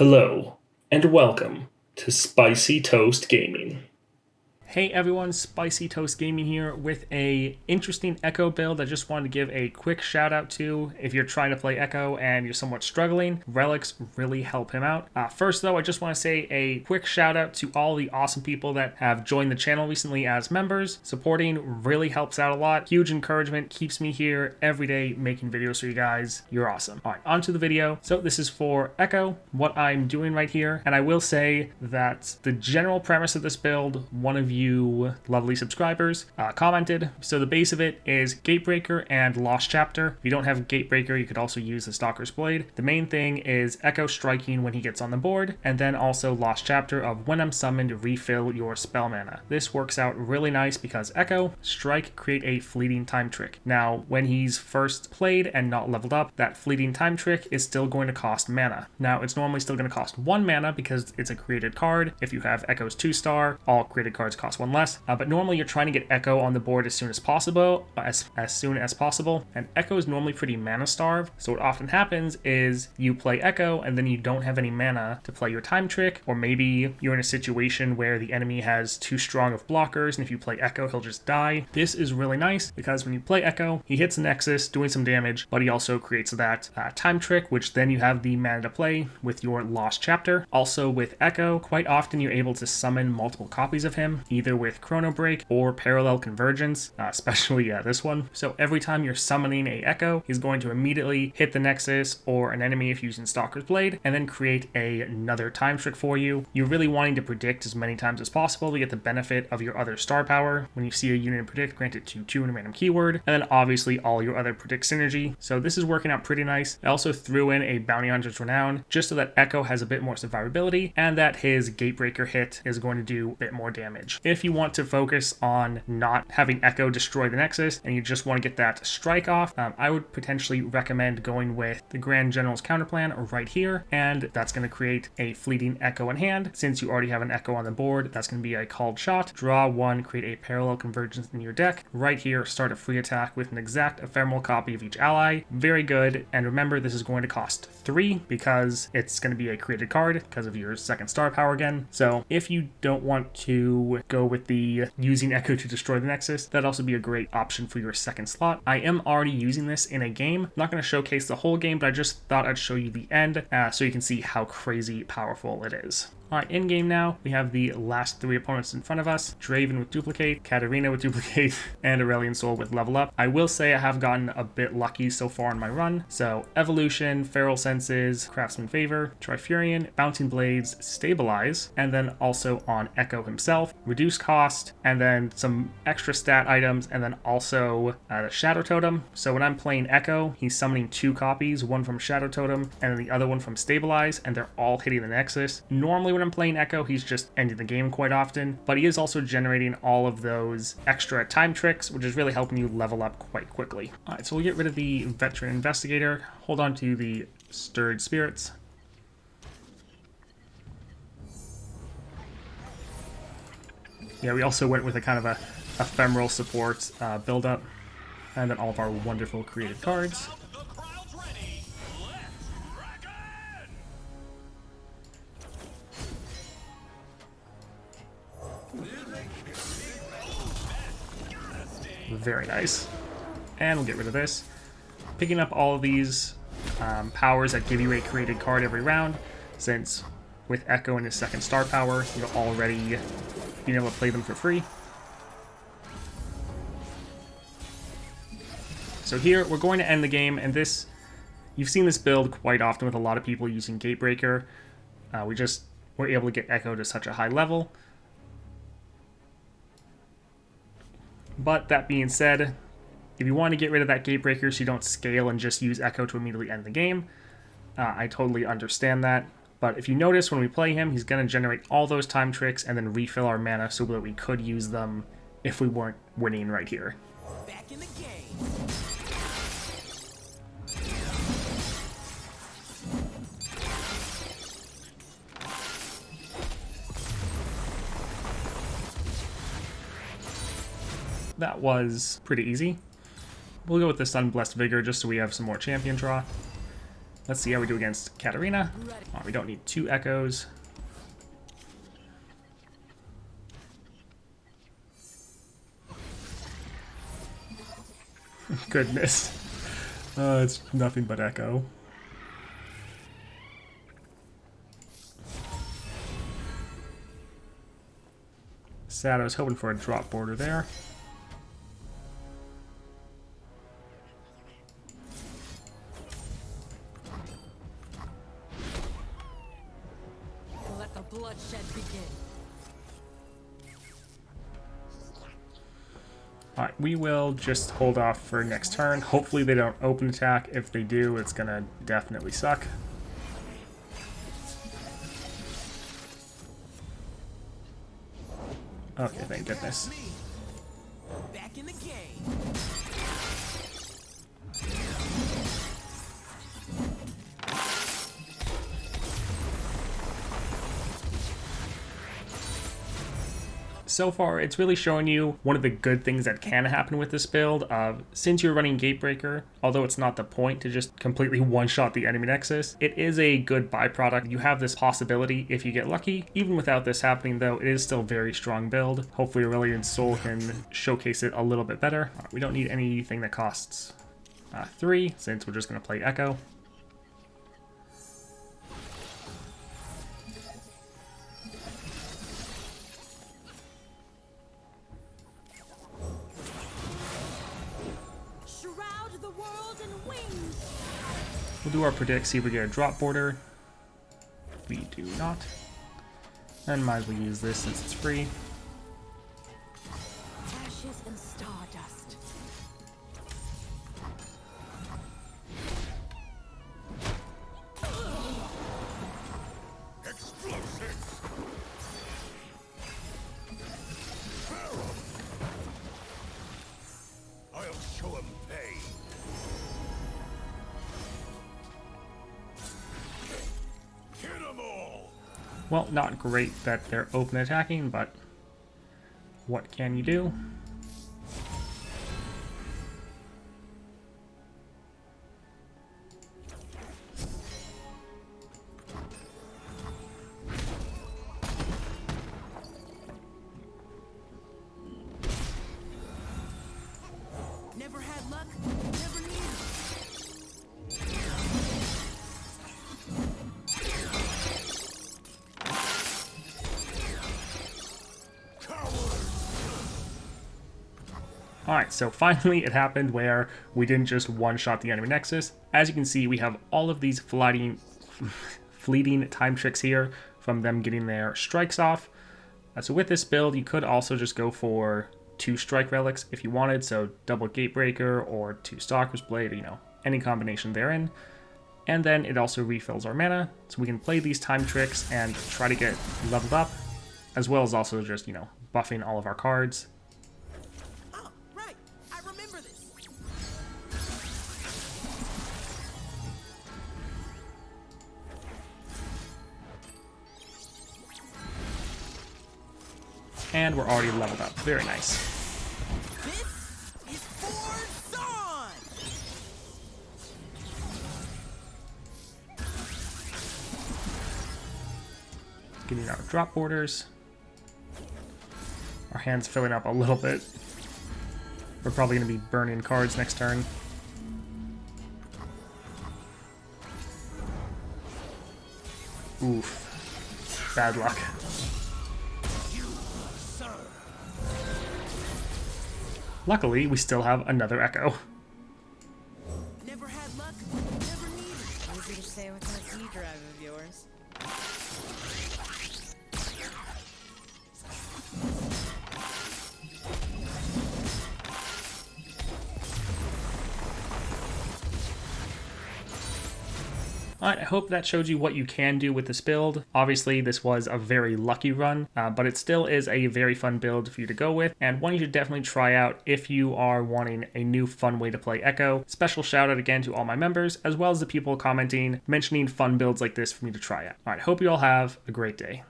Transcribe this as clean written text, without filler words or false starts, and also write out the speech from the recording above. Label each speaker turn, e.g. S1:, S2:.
S1: Hello, and welcome to Spicy Toast Gaming.
S2: Hey everyone, Spicy Toast Gaming here with a interesting Ekko build I just wanted to give a quick shout out to. If you're trying to play Ekko and you're somewhat struggling, relics really help him out. First though, I just want to say a quick shout out to all the awesome people that have joined the channel recently as members. Supporting really helps out a lot. Huge encouragement, keeps me here every day making videos for you guys. You're awesome. Alright, on to the video. So this is for Ekko, what I'm doing right here. And I will say that the general premise of this build, one of you lovely subscribers commented. So the base of it is Gatebreaker and Lost Chapter. If you don't have Gatebreaker, you could also use the Stalker's Blade. The main thing is Ekko striking when he gets on the board, and then also Lost Chapter of when I'm summoned, refill your spell mana. This works out really nice because Ekko, strike, create a fleeting time trick. Now, when he's first played and not leveled up, that fleeting time trick is still going to cost mana. Now, it's normally still going to cost 1 mana because it's a created card. If you have Ekko's 2-star, all created cards cost 1 less. But normally you're trying to get Ekko on the board as soon as possible, and Ekko is normally pretty mana starved. So what often happens is you play Ekko and then you don't have any mana to play your time trick, or maybe you're in a situation where the enemy has too strong of blockers, and if you play Ekko, he'll just die. This is really nice because when you play Ekko, he hits a Nexus doing some damage, but he also creates that time trick, which then you have the mana to play with your Lost Chapter. Also with Ekko, quite often you're able to summon multiple copies of him, either with Chrono Break or Parallel Convergence, especially this one. So every time you're summoning a Ekko, he's going to immediately hit the Nexus or an enemy if using Stalker's Blade, and then create another time trick for you. You're really wanting to predict as many times as possible to get the benefit of your other star power. When you see a unit in predict, grant it to 2 in a random keyword, and then obviously all your other predict synergy. So this is working out pretty nice. I also threw in a Bounty Hunter's Renown just so that Ekko has a bit more survivability and that his Gatebreaker hit is going to do a bit more damage. If you want to focus on not having Ekko destroy the Nexus and you just want to get that strike off, I would potentially recommend going with the Grand General's counterplan right here, and that's going to create a fleeting Ekko in hand. Since you already have an Ekko on the board, that's going to be a called shot. Draw 1, create a Parallel Convergence in your deck. Right here, start a free attack with an exact ephemeral copy of each ally. Very good, and remember this is going to cost 3 because it's going to be a created card because of your second star power again. So if you don't want to go with the using Ekko to destroy the Nexus, that'd also be a great option for your second slot. I am already using this in a game. I'm not going to showcase the whole game, but I just thought I'd show you the end so you can see how crazy powerful it is. Alright, in game now, we have the last 3 opponents in front of us. Draven with Duplicate, Katarina with Duplicate, and Aurelion Soul with Level Up. I will say I have gotten a bit lucky so far in my run. So, Evolution, Feral Senses, Craftsman Favor, Trifurion, Bouncing Blades, Stabilize, and then also on Ekko himself, Reduce Cost, and then some extra stat items, and then also the Shadow Totem. So when I'm playing Ekko, he's summoning 2 copies, one from Shadow Totem, and then the other one from Stabilize, and they're all hitting the Nexus. Normally when I'm playing Ekko, he's just ending the game quite often, but he is also generating all of those extra time tricks, which is really helping you level up quite quickly. Alright, so we'll get rid of the Veteran Investigator, hold on to the Stirred Spirits. Yeah, we also went with a kind of a ephemeral support build-up, and then all of our wonderful created cards. Very nice. And we'll get rid of this. Picking up all of these powers that give you a created card every round, since with Ekko and his second star power, you're already being able to play them for free. So here, we're going to end the game, and this, you've seen this build quite often with a lot of people using Gatebreaker. We just were able to get Ekko to such a high level. But that being said, if you want to get rid of that Gatebreaker so you don't scale and just use Ekko to immediately end the game, I totally understand that. But if you notice, when we play him, he's going to generate all those time tricks and then refill our mana so that we could use them if we weren't winning right here. Back in the game. That was pretty easy. We'll go with the Sunblessed Vigor just so we have some more champion draw. Let's see how we do against Katarina. Oh, we don't need 2 echoes. Goodness. It's nothing but echo. Sad, I was hoping for a drop border there.
S3: Let the bloodshed begin.
S2: Alright, we will just hold off for next turn. Hopefully they don't open attack. If they do, it's gonna definitely suck. Okay, thank goodness.
S3: Back in the game.
S2: So far, it's really showing you one of the good things that can happen with this build. Since you're running Gatebreaker, although it's not the point to just completely one-shot the enemy nexus, it is a good byproduct. You have this possibility if you get lucky. Even without this happening, though, it is still a very strong build. Hopefully Aurelian Soul can showcase it a little bit better. We don't need anything that costs 3, since we're just going to play Ekko. We'll do our predict, see if we get a drop border. We do not. And might as well use this since it's free.
S3: Ashes and stardust.
S4: Explosives! I'll show 'em pain. Hit 'em all!
S2: Well, not great that they're open attacking, but what can you do?
S3: Never had luck, never needed.
S2: Alright, so finally it happened where we didn't just one-shot the enemy nexus. As you can see, we have all of these fleeting time tricks here from them getting their strikes off. So with this build, you could also just go for 2 strike relics if you wanted, so double Gatebreaker or 2 Stalker's Blade, you know, any combination therein. And then it also refills our mana, so we can play these time tricks and try to get leveled up, as well as also just, you know, buffing all of our cards.
S3: Oh, right. I remember this.
S2: And we're already leveled up. Very nice.
S3: This is for Dawn.
S2: Getting our drop borders. Our hand's filling up a little bit. We're probably going to be burning cards next turn. Oof. Bad luck. Luckily, we still have another Ekko.
S3: Never had luck, never needed.
S5: Easy to say with that Z drive of yours.
S2: Alright, I hope that showed you what you can do with this build. Obviously, this was a very lucky run, but it still is a very fun build for you to go with, and one you should definitely try out if you are wanting a new fun way to play Ekko. Special shout out again to all my members, as well as the people commenting, mentioning fun builds like this for me to try out. Alright, hope you all have a great day.